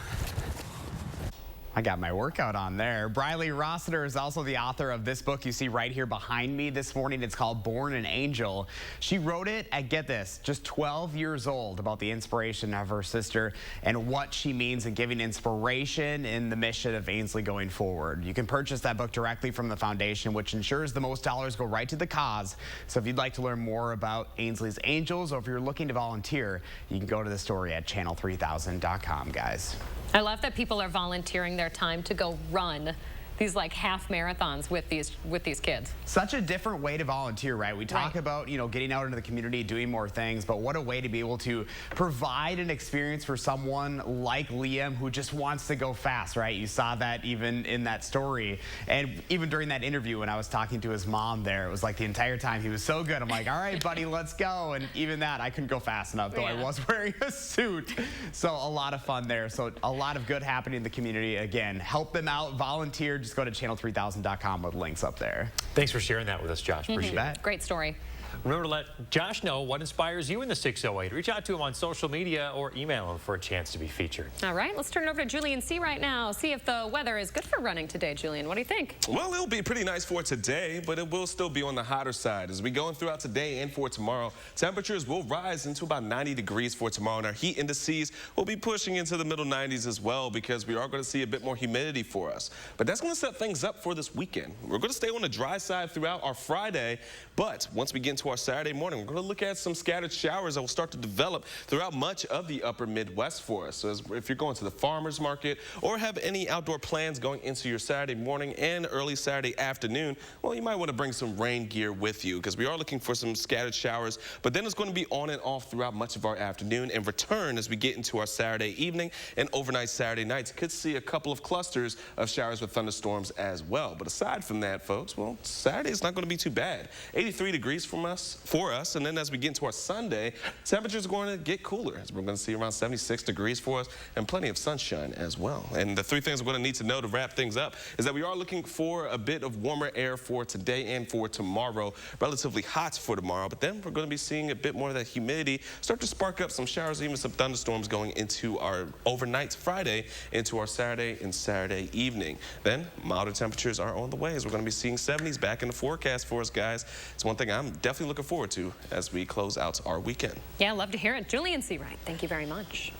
I got my workout on there. Briley Rossiter is also the author of this book you see right here behind me this morning. It's called Born an Angel. She wrote it at, get this, just 12 years old, about the inspiration of her sister and what she means in giving inspiration in the mission of Ainsley going forward. You can purchase that book directly from the foundation, which ensures the most dollars go right to the cause. So if you'd like to learn more about Ainsley's Angels, or if you're looking to volunteer, you can go to the story at channel3000.com, guys. I love that people are volunteering their time to go run these like half marathons with these kids. Such a different way to volunteer, right? We talk about, you know, getting out into the community, doing more things, but what a way to be able to provide an experience for someone like Liam who just wants to go fast, right? You saw that even in that story. And even during that interview when I was talking to his mom there, it was like the entire time he was so good. I'm like, all right, buddy, let's go. And even that, I couldn't go fast enough, though I was wearing a suit. So a lot of fun there. So a lot of good happening in the community. Again, help them out, volunteer. Just go to channel3000.com with links up there. Thanks for sharing that with us, Josh. Appreciate that. Great story. Remember to let Josh know what inspires you in the 608. Reach out to him on social media or email him for a chance to be featured. All right, let's turn it over to Julian C. right now. See if the weather is good for running today, Julian. What do you think? Well, it'll be pretty nice for today, but it will still be on the hotter side. As we go throughout today and for tomorrow, temperatures will rise into about 90 degrees for tomorrow, and our heat indices will be pushing into the middle 90s as well, because we are going to see a bit more humidity for us. But that's going to set things up for this weekend. We're going to stay on the dry side throughout our Friday, but once we get into our Saturday morning, we're going to look at some scattered showers that will start to develop throughout much of the upper Midwest for us. So if you're going to the farmer's market or have any outdoor plans going into your Saturday morning and early Saturday afternoon, well, you might want to bring some rain gear with you, because we are looking for some scattered showers, but then it's going to be on and off throughout much of our afternoon and return as we get into our Saturday evening and overnight Saturday nights. Could see a couple of clusters of showers with thunderstorms as well. But aside from that, folks, well, Saturday is not going to be too bad. 83 degrees for us, and then as we get into our Sunday, temperatures are going to get cooler, as we're going to see around 76 degrees for us and plenty of sunshine as well. And the three things we're going to need to know to wrap things up is that we are looking for a bit of warmer air for today and for tomorrow. Relatively hot for tomorrow, but then we're going to be seeing a bit more of that humidity start to spark up some showers, even some thunderstorms going into our overnight Friday into our Saturday and Saturday evening. Then milder temperatures are on the way, as we're going to be seeing 70s back in the forecast for us, guys. It's one thing I'm definitely looking forward to as we close out our weekend. Yeah, love to hear it. Julian C. Wright, thank you very much.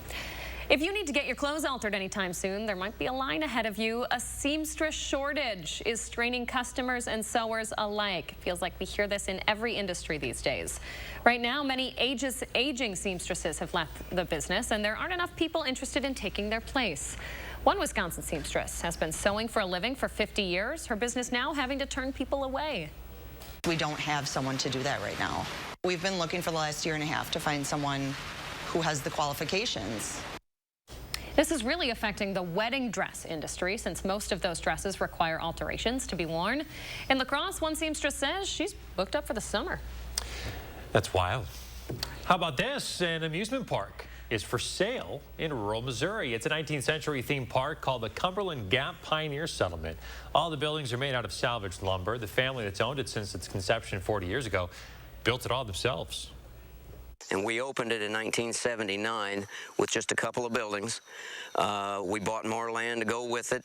If you need to get your clothes altered anytime soon, there might be a line ahead of you. A seamstress shortage is straining customers and sewers alike. Feels like we hear this in every industry these days. Right now, many aging seamstresses have left the business, and there aren't enough people interested in taking their place. One Wisconsin seamstress has been sewing for a living for 50 years. Her business now having to turn people away. We don't have someone to do that right now. We've been looking for the last year and a half to find someone who has the qualifications. This is really affecting the wedding dress industry, since most of those dresses require alterations to be worn. In La Crosse, one seamstress says she's booked up for the summer. That's wild. How about this? An amusement park is for sale in rural Missouri. It's a 19th century themed park called the Cumberland Gap Pioneer Settlement. All the buildings are made out of salvaged lumber. The family that's owned it since its conception 40 years ago built it all themselves. And we opened it in 1979 with just a couple of buildings. We bought more land to go with it.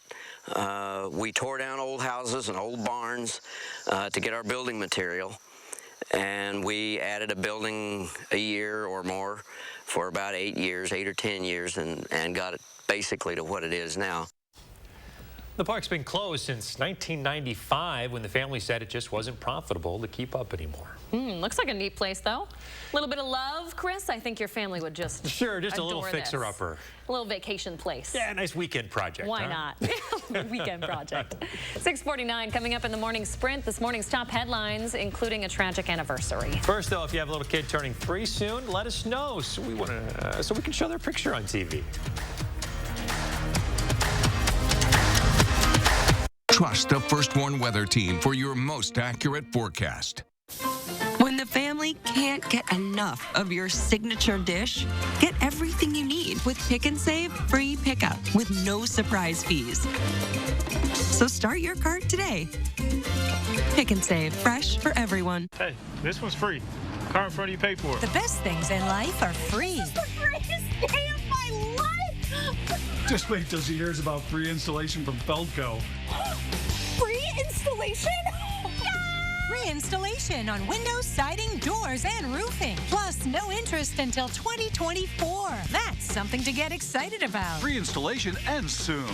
We tore down old houses and old barns to get our building material. And we added a building a year or more for about 8 years, 8 or 10 years, and got it basically to what it is now. The park's been closed since 1995 when the family said it just wasn't profitable to keep up anymore. Looks like a neat place, though. A little bit of love, Chris. I think your family would just Sure, just a adore little fixer-upper. A little vacation place. Yeah, nice weekend project. Why not? Weekend project. 6:49 coming up in the morning sprint. This morning's top headlines, including a tragic anniversary. First, though, if you have a little kid turning 3 soon, let us know so we can show their picture on TV. Trust the First Warn Weather Team for your most accurate forecast. When the family can't get enough of your signature dish, get everything you need with Pick and Save free pickup with no surprise fees. So start your cart today. Pick and Save, fresh for everyone. Hey, this one's free. Car in front of you pay for it. The best things in life are free. This is the greatest day of my life! Just wait till she hears about free installation from Feldco. Free installation? Free installation on windows, siding, doors, and roofing. Plus, no interest until 2024. That's something to get excited about. Free installation ends soon.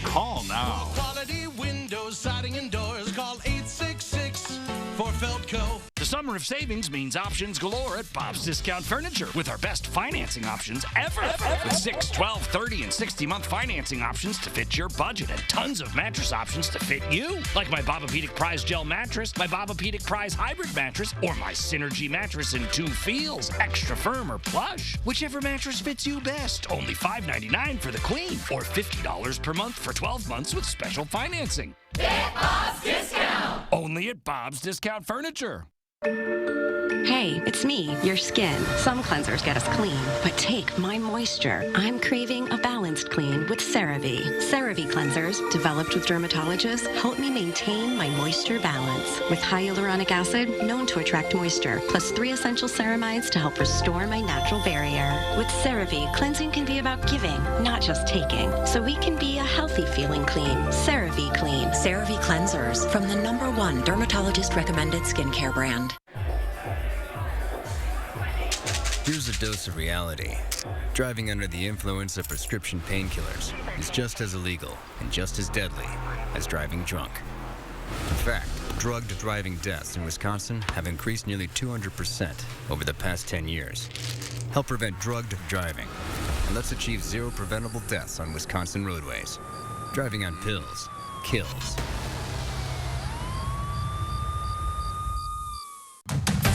Call now. Quality windows, siding, and doors. Call 866 for Feldco. The summer of savings means options galore at Bob's Discount Furniture with our best financing options ever. With 6, 12, 30, and 60-month financing options to fit your budget and tons of mattress options to fit you. Like my Bobapedic Prize Gel Mattress, my Bobapedic Prize Hybrid Mattress, or my Synergy Mattress in 2 feels, extra firm or plush. Whichever mattress fits you best. Only $5.99 for the queen or $50 per month for 12 months with special financing. Get Bob's Discount! Only at Bob's Discount Furniture. Hey, it's me, your skin. Some cleansers get us clean, but take my moisture. I'm craving a balanced clean with CeraVe. CeraVe cleansers, developed with dermatologists, help me maintain my moisture balance. With hyaluronic acid, known to attract moisture, plus 3 essential ceramides to help restore my natural barrier. With CeraVe, cleansing can be about giving, not just taking. So we can be a healthy feeling clean. CeraVe Clean. CeraVe cleansers from the #1 dermatologist-recommended skincare brand. Here's a dose of reality. Driving under the influence of prescription painkillers is just as illegal and just as deadly as driving drunk. In fact, drugged driving deaths in Wisconsin have increased nearly 200% over the past 10 years. Help prevent drugged driving, and let's achieve 0 preventable deaths on Wisconsin roadways. Driving on pills kills.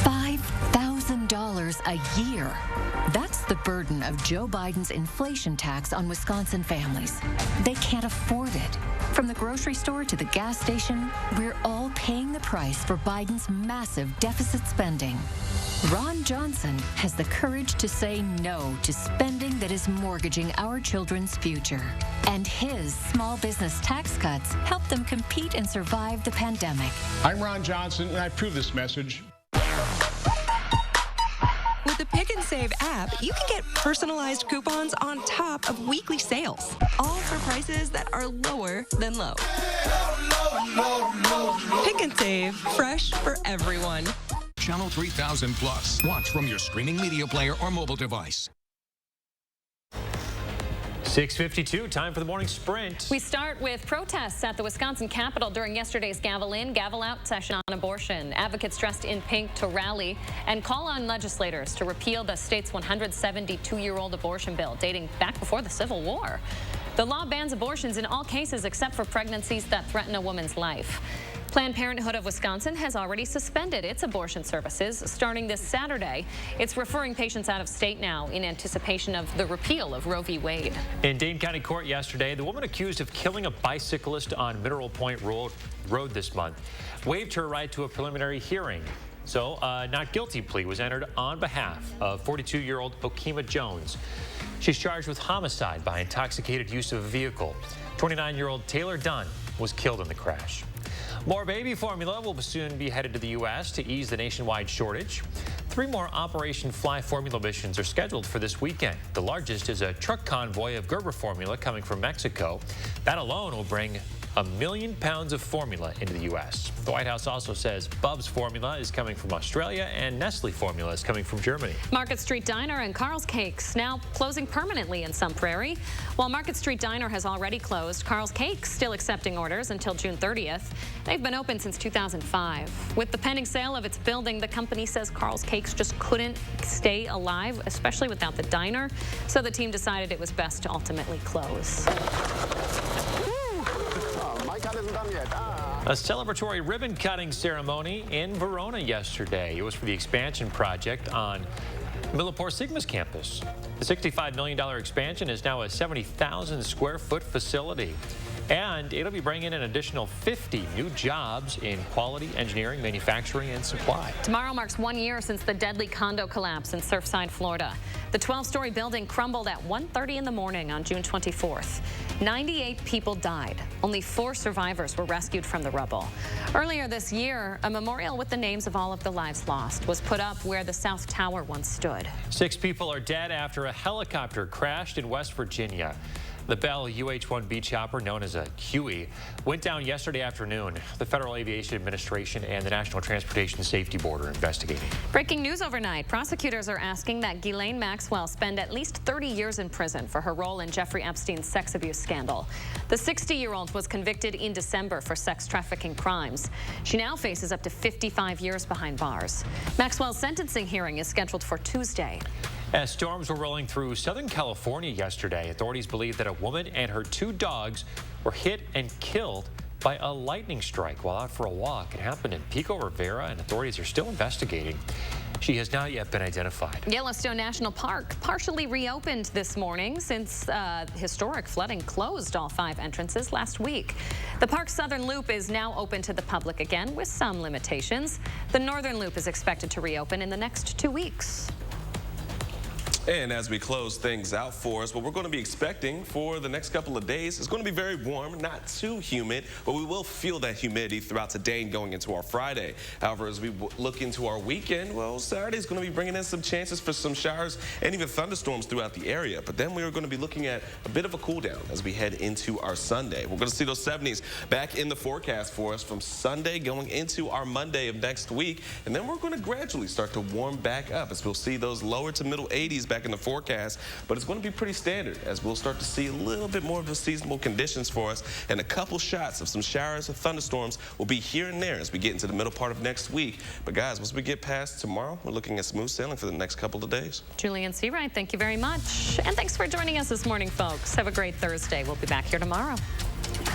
$5,000 a year. That's the burden of Joe Biden's inflation tax on Wisconsin families. They can't afford it. From the grocery store to the gas station, we're all paying the price for Biden's massive deficit spending. Ron Johnson has the courage to say no to spending that is mortgaging our children's future. And his small business tax cuts help them compete and survive the pandemic. I'm Ron Johnson, and I approve this message. With the Pick and Save app, you can get personalized coupons on top of weekly sales, all for prices that are lower than low. Pick and Save, fresh for everyone. Channel 3000 Plus. Watch from your streaming media player or mobile device. 6:52, time for the morning sprint. We start with protests at the Wisconsin Capitol during yesterday's gavel-in, gavel-out session on abortion. Advocates dressed in pink to rally and call on legislators to repeal the state's 172-year-old abortion bill dating back before the Civil War. The law bans abortions in all cases except for pregnancies that threaten a woman's life. Planned Parenthood of Wisconsin has already suspended its abortion services starting this Saturday. It's referring patients out of state now in anticipation of the repeal of Roe v. Wade. In Dane County Court yesterday, the woman accused of killing a bicyclist on Mineral Point Road this month waived her right to a preliminary hearing. So a not guilty plea was entered on behalf of 42-year-old Okema Jones. She's charged with homicide by intoxicated use of a vehicle. 29-year-old Taylor Dunn was killed in the crash. More baby formula will soon be headed to the U.S. to ease the nationwide shortage. 3 more Operation Fly formula missions are scheduled for this weekend. The largest is a truck convoy of Gerber formula coming from Mexico. That alone will bring 1 million pounds of formula into the U.S. The White House also says Bub's formula is coming from Australia and Nestle formula is coming from Germany. Market Street Diner and Carl's Cakes now closing permanently in Sun Prairie. While Market Street Diner has already closed, Carl's Cakes still accepting orders until June 30th. They've been open since 2005. With the pending sale of its building, the company says Carl's Cakes just couldn't stay alive, especially without the diner. So the team decided it was best to ultimately close. A celebratory ribbon-cutting ceremony in Verona yesterday. It was for the expansion project on Millipore Sigma's campus. The $65 million expansion is now a 70,000 square foot facility. And it'll be bringing in an additional 50 new jobs in quality, engineering, manufacturing, and supply. Tomorrow marks 1 year since the deadly condo collapse in Surfside, Florida. The 12-story building crumbled at 1:30 in the morning on June 24th. 98 people died. Only 4 survivors were rescued from the rubble. Earlier this year, a memorial with the names of all of the lives lost was put up where the South Tower once stood. 6 people are dead after a helicopter crashed in West Virginia. The Bell UH-1B chopper, known as a Huey, went down yesterday afternoon. The Federal Aviation Administration and the National Transportation Safety Board are investigating. Breaking news overnight. Prosecutors are asking that Ghislaine Maxwell spend at least 30 years in prison for her role in Jeffrey Epstein's sex abuse scandal. The 60-year-old was convicted in December for sex trafficking crimes. She now faces up to 55 years behind bars. Maxwell's sentencing hearing is scheduled for Tuesday. As storms were rolling through Southern California yesterday, authorities believe that a woman and her 2 dogs were hit and killed by a lightning strike while out for a walk. It happened in Pico Rivera, and authorities are still investigating. She has not yet been identified. Yellowstone National Park partially reopened this morning since historic flooding closed all 5 entrances last week. The park's southern loop is now open to the public again with some limitations. The northern loop is expected to reopen in the next 2 weeks. And as we close things out for us, what we're going to be expecting for the next couple of days is going to be very warm, not too humid, but we will feel that humidity throughout today and going into our Friday. However, as we look into our weekend, well, Saturday is going to be bringing in some chances for some showers and even thunderstorms throughout the area. But then we are going to be looking at a bit of a cool down as we head into our Sunday. We're going to see those 70s back in the forecast for us from Sunday going into our Monday of next week. And then we're going to gradually start to warm back up as we'll see those lower to middle 80s back in the forecast, but it's going to be pretty standard as we'll start to see a little bit more of the seasonal conditions for us, and a couple shots of some showers and thunderstorms will be here and there as we get into the middle part of next week. But guys, once we get past tomorrow, we're looking at smooth sailing for the next couple of days. Julian Seawright, thank you very much. And thanks for joining us this morning, folks. Have a great Thursday. We'll be back here tomorrow.